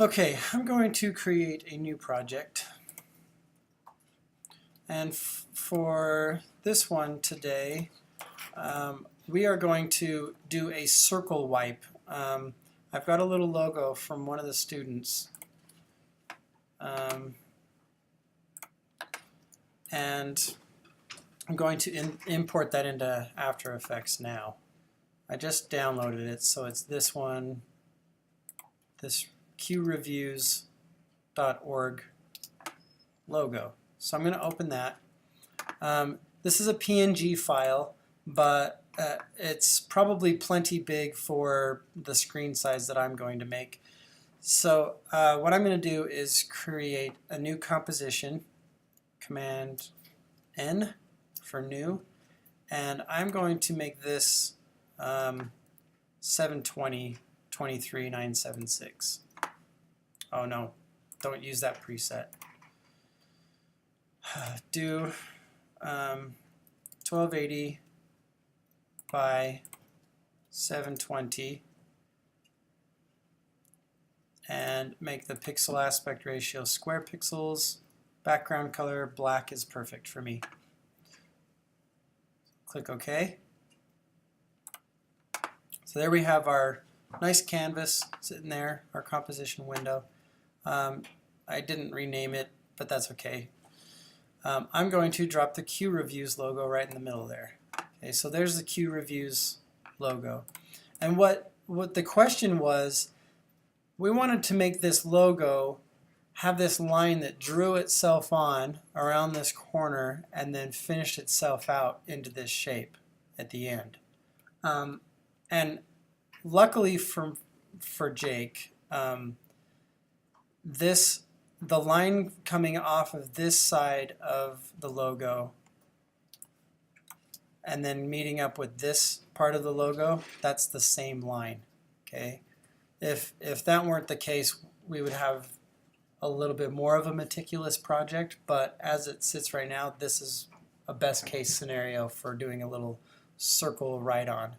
Okay, I'm going to create a new project. And for this one today, we are going to do a circle wipe. I've got a little logo from one of the students. And I'm going to import that into After Effects now. I just downloaded it, so it's this one, this qreviews.org logo. So I'm going to open that. This is a PNG file, but it's probably plenty big for the screen size that I'm going to make. So what I'm going to do is create a new composition, Command N for new, and I'm going to make this 720-23-976. Oh no, don't use that preset. Do 1280 by 720 and make the pixel aspect ratio square pixels. Background color black is perfect for me. Click OK. So there we have our nice canvas sitting there, our composition window. I didn't rename it, but that's okay. I'm going to drop the QReviews logo right in the middle there. Okay, so there's the QReviews logo. And what the question was, we wanted to make this logo have this line that drew itself on around this corner and then finished itself out into this shape at the end. And luckily for Jake, the line coming off of this side of the logo and then meeting up with this part of the logo, that's the same line. Okay, if that weren't the case, we would have a little bit more of a meticulous project, but as it sits right now, this is a best case scenario for doing a little circle write-on.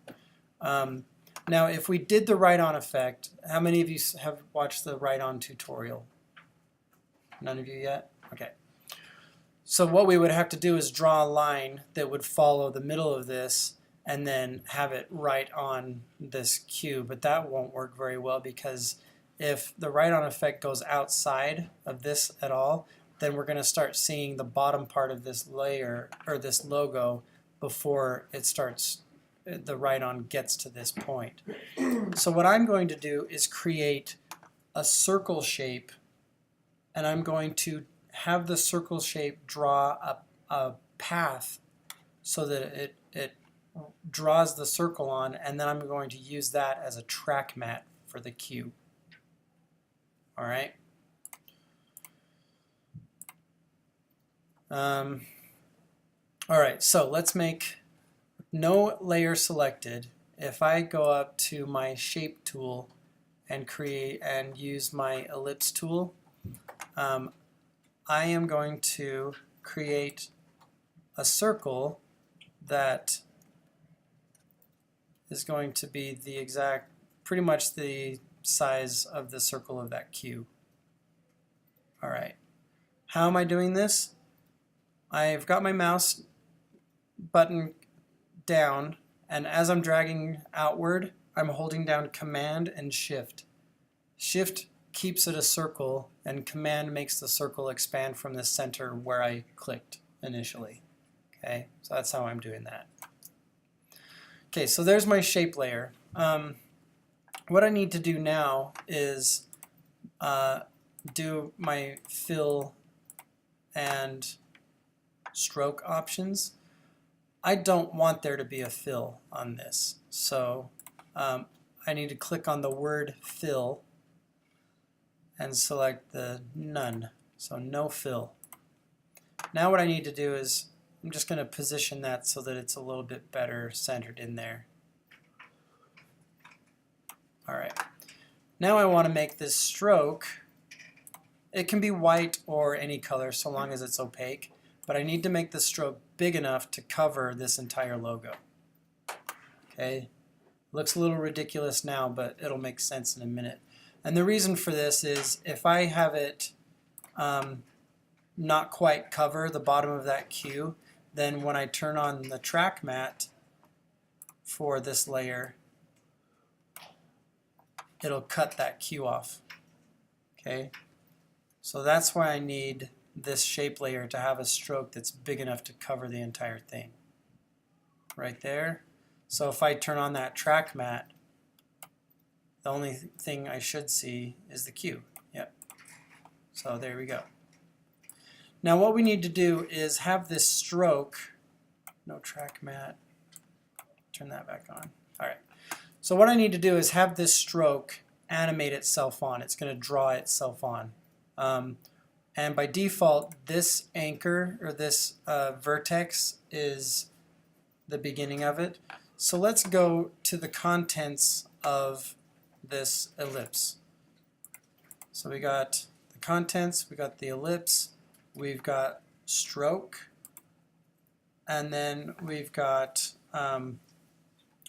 Now if we did the write-on effect, how many of you have watched the write-on tutorial? None of you yet? Okay. So what we would have to do is draw a line that would follow the middle of this and then have it right on this cue, but that won't work very well because if the write-on effect goes outside of this at all, then we're going to start seeing the bottom part of this layer or this logo before it starts, the write-on gets to this point. So what I'm going to do is create a circle shape, and I'm going to have the circle shape draw a path so that it draws the circle on, and then I'm going to use that as a track mat for the cue. All right. All right, so let's make no layer selected. If I go up to my shape tool and create and use my ellipse tool, I am going to create a circle that is going to be the exact, pretty much the size of the circle of that cue. All right, how am I doing this? I've got my mouse button down, and as I'm dragging outward, I'm holding down Command and Shift. Shift keeps it a circle, and Command makes the circle expand from the center where I clicked initially. Okay, so that's how I'm doing that. Okay, so there's my shape layer. What I need to do now is do my fill and stroke options. I don't want there to be a fill on this, so I need to click on the word fill and select the none, so no fill. Now what I need to do is I'm just going to position that so that it's a little bit better centered in there. Alright, now I want to make this stroke, it can be white or any color so long as it's opaque, but I need to make the stroke big enough to cover this entire logo. Okay, looks a little ridiculous now, but it'll make sense in a minute. And the reason for this is if I have it not quite cover the bottom of that cue, then when I turn on the track mat for this layer, it'll cut that cue off. Okay, so that's why I need this shape layer to have a stroke that's big enough to cover the entire thing. Right there. So if I turn on that track mat, the only thing I should see is the cue. Yep. So there we go. Now what we need to do is have this stroke, no track mat, turn that back on. Alright, so what I need to do is have this stroke animate itself on. It's going to draw itself on. And by default, this anchor, or this vertex, is the beginning of it. So let's go to the contents of this ellipse. So we got the contents, we got the ellipse, we've got stroke, and then we've got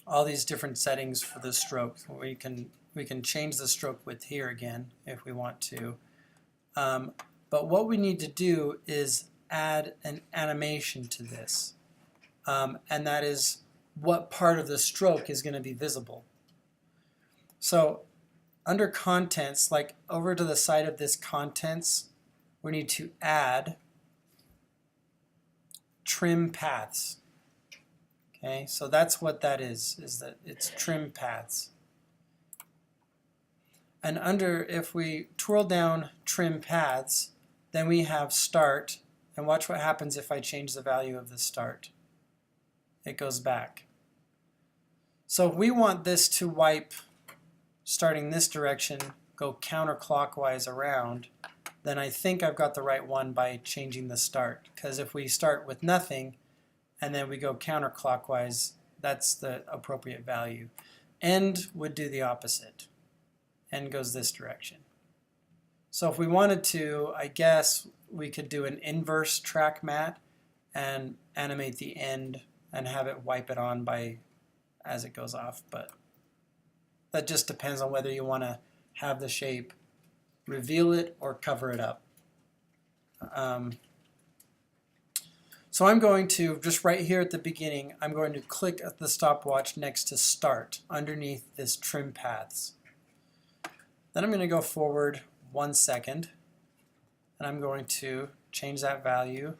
all these different settings for the stroke. We can change the stroke width here again if we want to. But what we need to do is add an animation to this, and that is what part of the stroke is going to be visible. So under contents, like over to the side of this contents, we need to add trim paths. Okay, so that's what that is that it's trim paths. And under, if we twirl down trim paths, then we have start, and watch what happens if I change the value of the start. It goes back. So if we want this to wipe starting this direction, go counterclockwise around, then I think I've got the right one by changing the start. Because if we start with nothing and then we go counterclockwise, that's the appropriate value. End would do the opposite. End goes this direction. So if we wanted to, I guess we could do an inverse track mat and animate the end and have it wipe it on by as it goes off, but that just depends on whether you want to have the shape reveal it or cover it up. So I'm going to, just right here at the beginning, I'm going to click at the stopwatch next to start underneath this trim paths. Then I'm going to go forward 1 second, and I'm going to change that value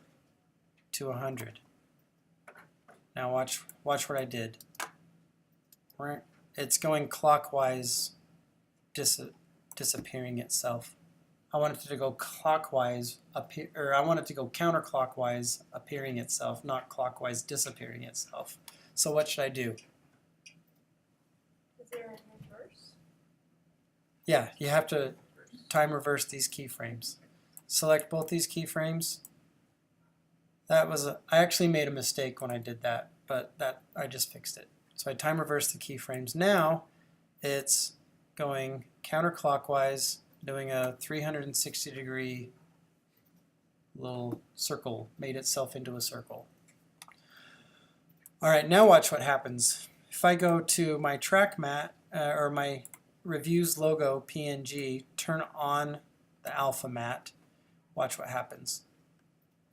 to 100. Now watch what I did. It's going clockwise, disappearing itself. I want it to go clockwise, or I want it to go counterclockwise, appearing itself, not clockwise, disappearing itself. So what should I do? Is there a reverse? Yeah, you have to time reverse these keyframes. Select both these keyframes. That was I actually made a mistake when I did that, but I just fixed it. So I time reverse the keyframes. Now it's going counterclockwise, doing a 360-degree little circle, made itself into a circle. All right, now watch what happens. If I go to my track mat, or my reviews logo PNG, turn on the alpha mat, watch what happens.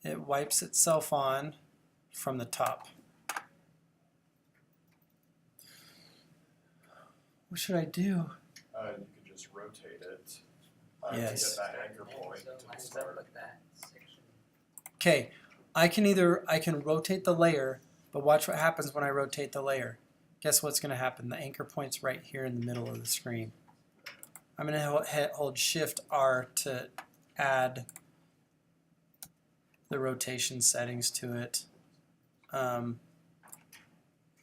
It wipes itself on from the top. What should I do? You could just rotate it. Yes. To get that anchor point So to the lines up start. with that section. Okay, I can rotate the layer, but watch what happens when I rotate the layer. Guess what's going to happen? The anchor point's right here in the middle of the screen. I'm going to hold Shift R to add the rotation settings to it.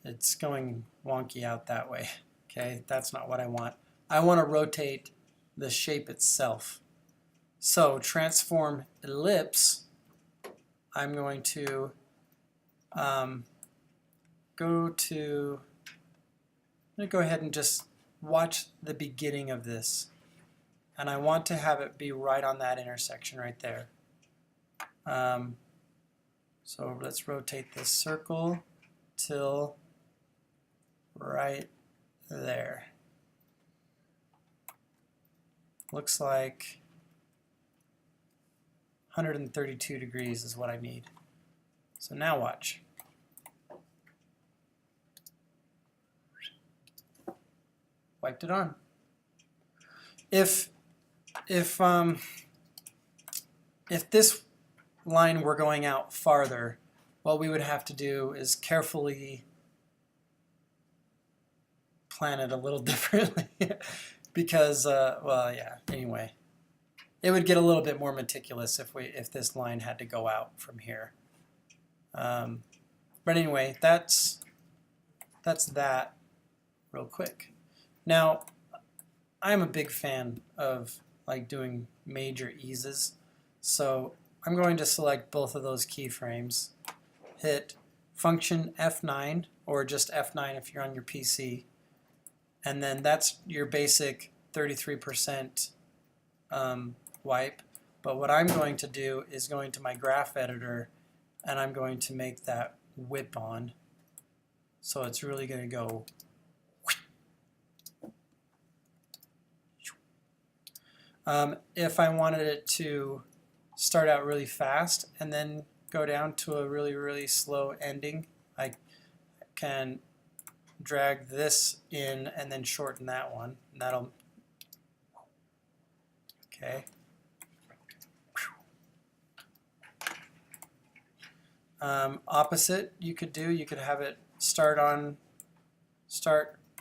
It's going wonky out that way. Okay, that's not what I want. I want to rotate the shape itself. So transform ellipse, I'm going to go ahead and just watch the beginning of this. And I want to have it be right on that intersection right there. So let's rotate this circle till right there. looks like 132 degrees is what I need. So now watch. Wiped it on. If this line were going out farther, what we would have to do is carefully plan it a little differently because, well, yeah, anyway. It would get a little bit more meticulous if this line had to go out from here. But anyway, that's that real quick. Now, I'm a big fan of like doing major eases, so I'm going to select both of those keyframes, hit function F9 or just F9 if you're on your PC, and then that's your basic 33% wipe. But what I'm going to do is go into my graph editor and I'm going to make that whip on. So it's really going to go. If I wanted it to start out really fast and then go down to a really, really slow ending, I can drag this in and then shorten that one. And that'll, okay. Opposite you could have it start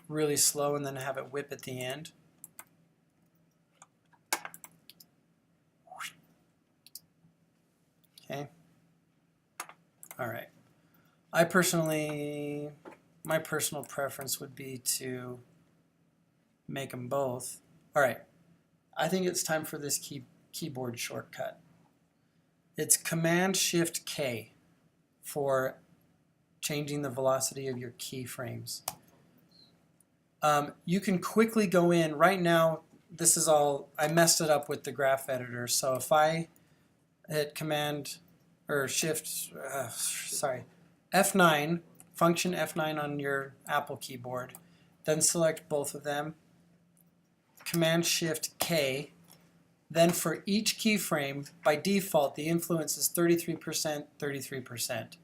really slow and then have it whip at the end. Okay. All right. My personal preference would be to make them both. All right. I think it's time for this keyboard shortcut. It's Command-Shift-K for changing the velocity of your keyframes. You can quickly go in. Right now, this is all, I messed it up with the graph editor. So if I hit Command or F9, function F9 on your Apple keyboard, then select both of them, Command-Shift-K. Then for each keyframe, by default, the influence is 33%, 33%.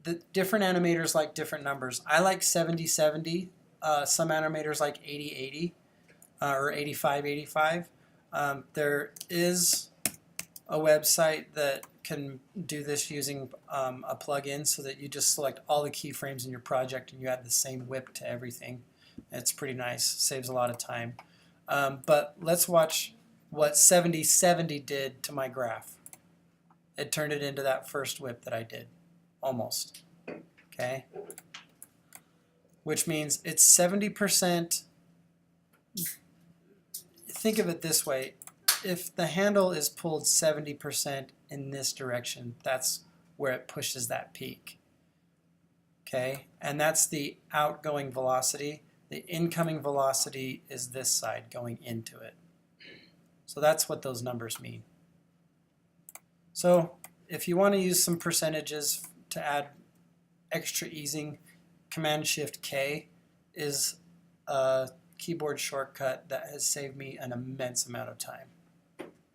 The different animators like different numbers. I like 70-70. Some animators like 80-80 or 85-85. There is a website that can do this using a plugin so that you just select all the keyframes in your project and you add the same whip to everything. It's pretty nice. Saves a lot of time. But let's watch what 70-70 did to my graph. It turned it into that first whip that I did. Almost. Okay? Which means it's 70%. Think of it this way. If the handle is pulled 70% in this direction, that's where it pushes that peak. Okay? And that's the outgoing velocity. The incoming velocity is this side going into it. So that's what those numbers mean. So if you want to use some percentages to add extra easing, Command-Shift-K is a keyboard shortcut that has saved me an immense amount of time.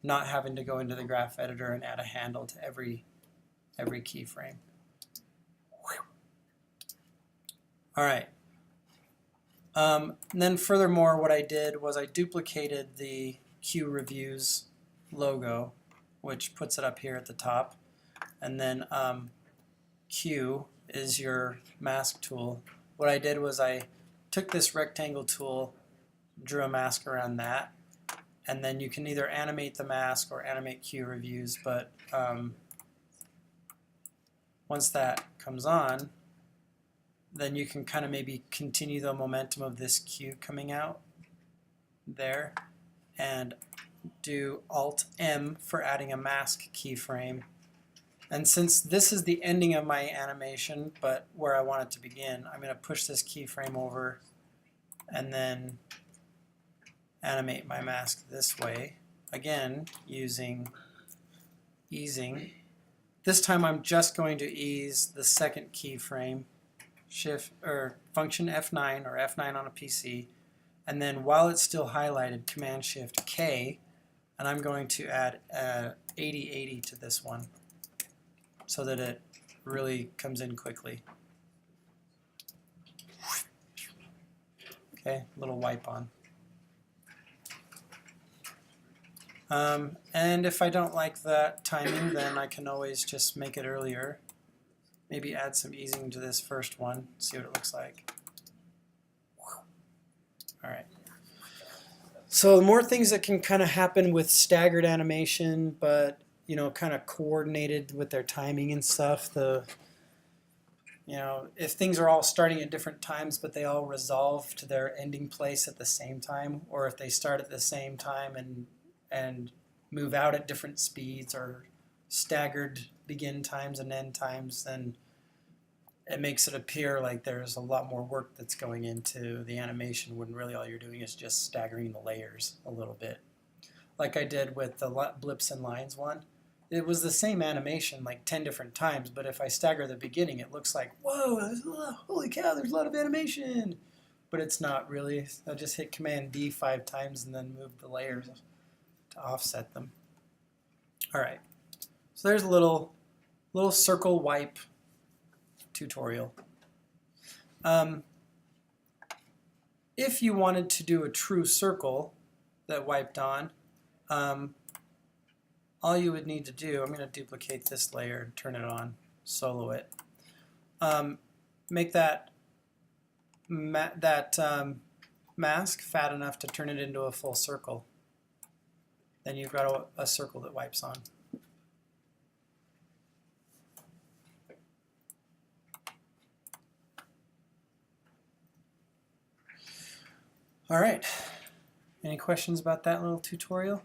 Not having to go into the graph editor and add a handle to every keyframe. All right. And then furthermore, what I did was I duplicated the Q Reviews logo, which puts it up here at the top. And then Q is your mask tool. What I did was I took this rectangle tool, drew a mask around that, and then you can either animate the mask or animate Q Reviews, but once that comes on, then you can kind of maybe continue the momentum of this Q coming out there and do Alt-M for adding a mask keyframe. And since this is the ending of my animation, but where I want it to begin, I'm going to push this keyframe over and then animate my mask this way, again using easing. This time I'm just going to ease the second keyframe, Shift or function F9 or F9 on a PC, And then while it's still highlighted, Command-Shift K, and I'm going to add 8080 to this one so that it really comes in quickly. Okay, little wipe on. And if I don't like that timing, then I can always just make it earlier. Maybe add some easing to this first one, see what it looks like. All right. So more things that can kind of happen with staggered animation, but you know, kind of coordinated with their timing and stuff. If things are all starting at different times, but they all resolve to their ending place at the same time, or if they start at the same time and move out at different speeds, or staggered begin times and end times, then it makes it appear like there's a lot more work that's going into the animation when really all you're doing is just staggering the layers a little bit. Like I did with the blips and lines one. It was the same animation like 10 different times, but if I stagger the beginning, it looks like, whoa, holy cow, there's a lot of animation. But it's not really. I just hit Command D 5 times and then move the layers to offset them. All right, so there's a little circle wipe tutorial. If you wanted to do a true circle that wiped on, all you would need to do, I'm going to duplicate this layer and turn it on, solo it. Make that mask fat enough to turn it into a full circle. Then you've got a circle that wipes on. All right. Any questions about that little tutorial?